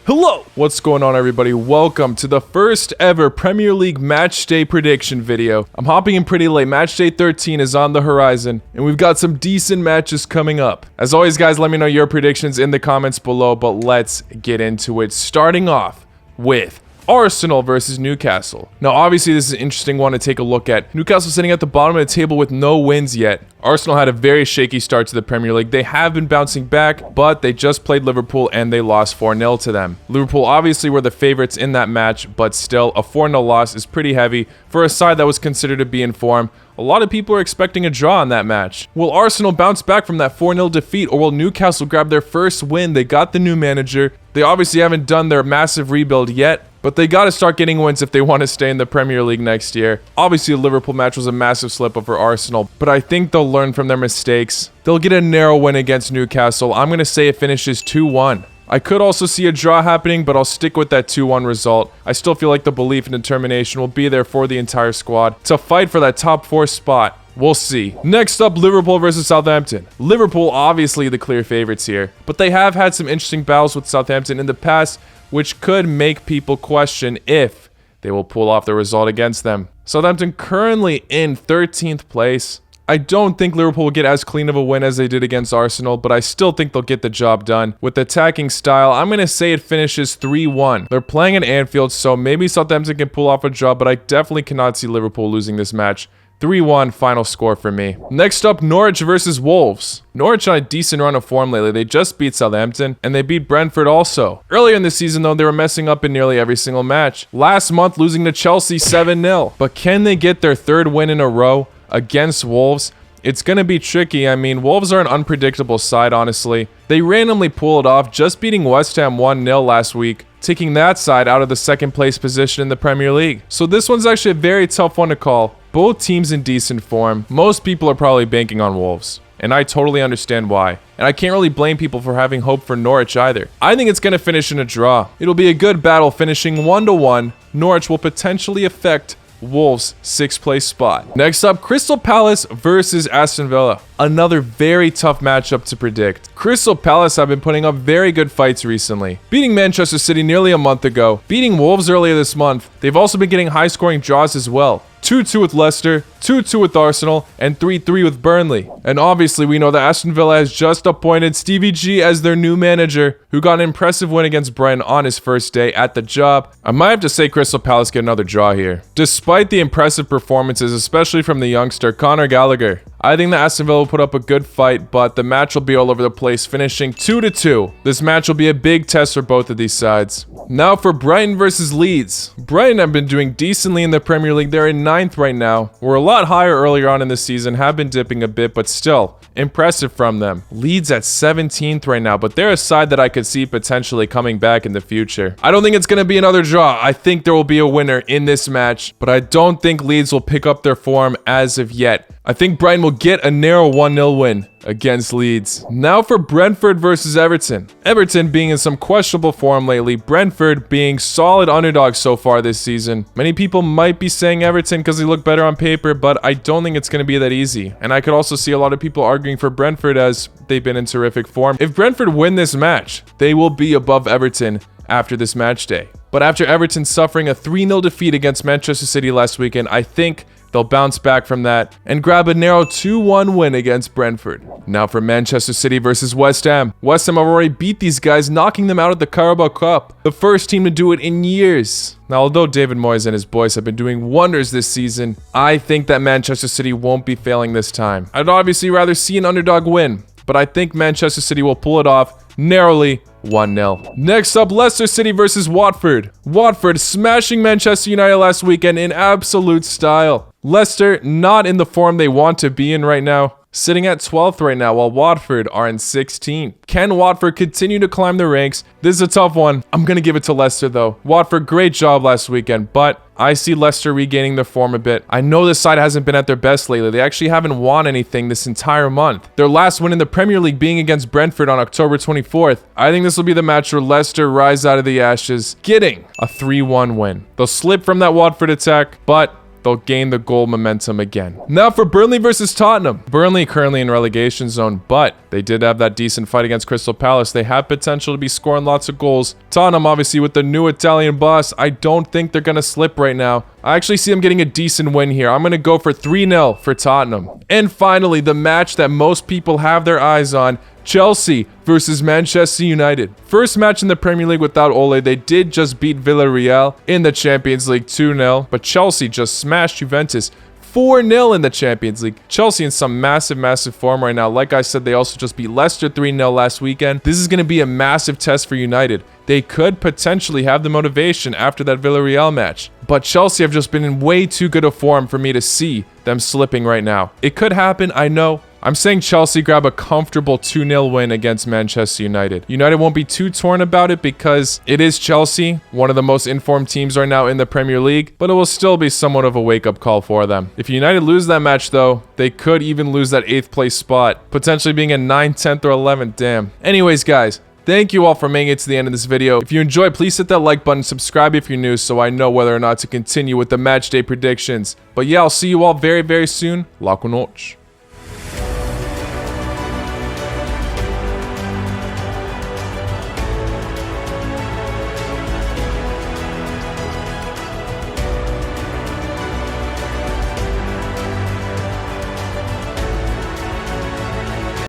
Hello! What's going on, everybody? Welcome to the first ever Premier League Matchday prediction video. I'm hopping in pretty late. Matchday 13 is on the horizon, and we've got some decent matches coming up. As always, guys, let me know your predictions in the comments below, but let's get into it. Starting off with Arsenal versus Newcastle. Now, obviously, this is an interesting one to take a look at. Newcastle sitting at the bottom of the table with no wins yet. Arsenal had a very shaky start to the Premier League. They have been bouncing back, but they just played Liverpool and they lost 4-0 to them. Liverpool obviously were the favorites in that match, but still, a 4-0 loss is pretty heavy for a side that was considered to be in form. A lot of people are expecting a draw in that match. Will Arsenal bounce back from that 4-0 defeat, or will Newcastle grab their first win? They got the new manager. They obviously haven't done their massive rebuild yet, but they got to start getting wins if they want to stay in the Premier League next year. Obviously, the Liverpool match was a massive slip-up for Arsenal, but I think they'll learn from their mistakes. They'll get a narrow win against Newcastle. I'm going to say it finishes 2-1. I could also see a draw happening, but I'll stick with that 2-1 result. I still feel like the belief and determination will be there for the entire squad to fight for that top 4 spot. We'll see. Next up, Liverpool versus Southampton. Liverpool obviously the clear favorites here, but they have had some interesting battles with Southampton in the past, which could make people question if they will pull off the result against them. Southampton currently in 13th place. I don't think Liverpool will get as clean of a win as they did against Arsenal, but I still think they'll get the job done. With attacking style, I'm going to say it finishes 3-1. They're playing at Anfield, so maybe Southampton can pull off a draw, but I definitely cannot see Liverpool losing this match. 3-1 final score for me. Next up, Norwich versus Wolves. Norwich on a decent run of form lately. They just beat Southampton, and they beat Brentford also. Earlier in the season, though, they were messing up in nearly every single match. Last month, losing to Chelsea 7-0. But can they get their third win in a row against Wolves? It's going to be tricky. I mean, Wolves are an unpredictable side, honestly. They randomly pull it off, just beating West Ham 1-0 last week, taking that side out of the second place position in the Premier League. So this one's actually a very tough one to call. Both teams in decent form. Most people are probably banking on Wolves, and I totally understand why. And I can't really blame people for having hope for Norwich either. I think it's going to finish in a draw. It'll be a good battle, finishing 1-1. Norwich will potentially affect Wolves' 6th place spot. Next up, Crystal Palace versus Aston Villa. Another very tough matchup to predict. Crystal Palace have been putting up very good fights recently, beating Manchester City nearly a month ago, beating Wolves earlier this month. They've also been getting high-scoring draws as well. 2-2 with Leicester, 2-2 with Arsenal, and 3-3 with Burnley. And obviously, we know that Aston Villa has just appointed Stevie G as their new manager, who got an impressive win against Brighton on his first day at the job. I might have to say Crystal Palace get another draw here. Despite the impressive performances, especially from the youngster Conor Gallagher, I think that Aston Villa will put up a good fight, but the match will be all over the place, finishing 2-2. This match will be a big test for both of these sides. Now for Brighton versus Leeds. Brighton have been doing decently in the Premier League. They're in 9th right now. We're a lot higher earlier on in the season, have been dipping a bit, but still, impressive from them. Leeds at 17th right now, but they're a side that I could see potentially coming back in the future. I don't think it's going to be another draw. I think there will be a winner in this match, but I don't think Leeds will pick up their form as of yet. I think Brighton will get a narrow 1-0 win against Leeds. Now for Brentford versus Everton. Everton being in some questionable form lately, Brentford being solid underdogs so far this season. Many people might be saying Everton because they look better on paper, but I don't think it's going to be that easy. And I could also see a lot of people arguing for Brentford as they've been in terrific form. If Brentford win this match, they will be above Everton after this match day. But after Everton suffering a 3-0 defeat against Manchester City last weekend, I think they'll bounce back from that and grab a narrow 2-1 win against Brentford. Now for Manchester City versus West Ham. West Ham have already beat these guys, knocking them out of the Carabao Cup. The first team to do it in years. Now, although David Moyes and his boys have been doing wonders this season, I think that Manchester City won't be failing this time. I'd obviously rather see an underdog win, but I think Manchester City will pull it off narrowly 1-0. Next up, Leicester City versus Watford. Watford smashing Manchester United last weekend in absolute style. Leicester not in the form they want to be in right now, sitting at 12th right now, while Watford are in 16th. Can Watford continue to climb the ranks? This is a tough one. I'm going to give it to Leicester though. Watford, great job last weekend, but I see Leicester regaining their form a bit. I know this side hasn't been at their best lately. They actually haven't won anything this entire month. Their last win in the Premier League being against Brentford on October 24th. I think this will be the match where Leicester rise out of the ashes, getting a 3-1 win. They'll slip from that Watford attack, but they'll gain the goal momentum again. Now for Burnley versus Tottenham. Burnley currently in relegation zone, but they did have that decent fight against Crystal Palace. They have potential to be scoring lots of goals. Tottenham, obviously, with the new Italian boss, I don't think they're going to slip right now. I actually see them getting a decent win here. I'm going to go for 3-0 for Tottenham. And finally, the match that most people have their eyes on, Chelsea versus Manchester United. First match in the Premier League without Ole. They did just beat Villarreal in the Champions League 2-0, but Chelsea just smashed Juventus 4-0 in the Champions League. Chelsea in some massive form right now. Like I said, they also just beat Leicester 3-0 last weekend. This is going to be a massive test for United. They could potentially have the motivation after that Villarreal match. But Chelsea have just been in way too good a form for me to see them slipping right now. It could happen, I know. I'm saying Chelsea grab a comfortable 2-0 win against Manchester United. United won't be too torn about it because it is Chelsea, one of the most informed teams right now in the Premier League, but it will still be somewhat of a wake-up call for them. If United lose that match though, they could even lose that 8th place spot, potentially being a 9th, 10th, or 11th, damn. Anyways, guys, thank you all for making it to the end of this video. If you enjoyed, please hit that like button, subscribe if you're new so I know whether or not to continue with the match day predictions. But yeah, I'll see you all very soon. Boa noite.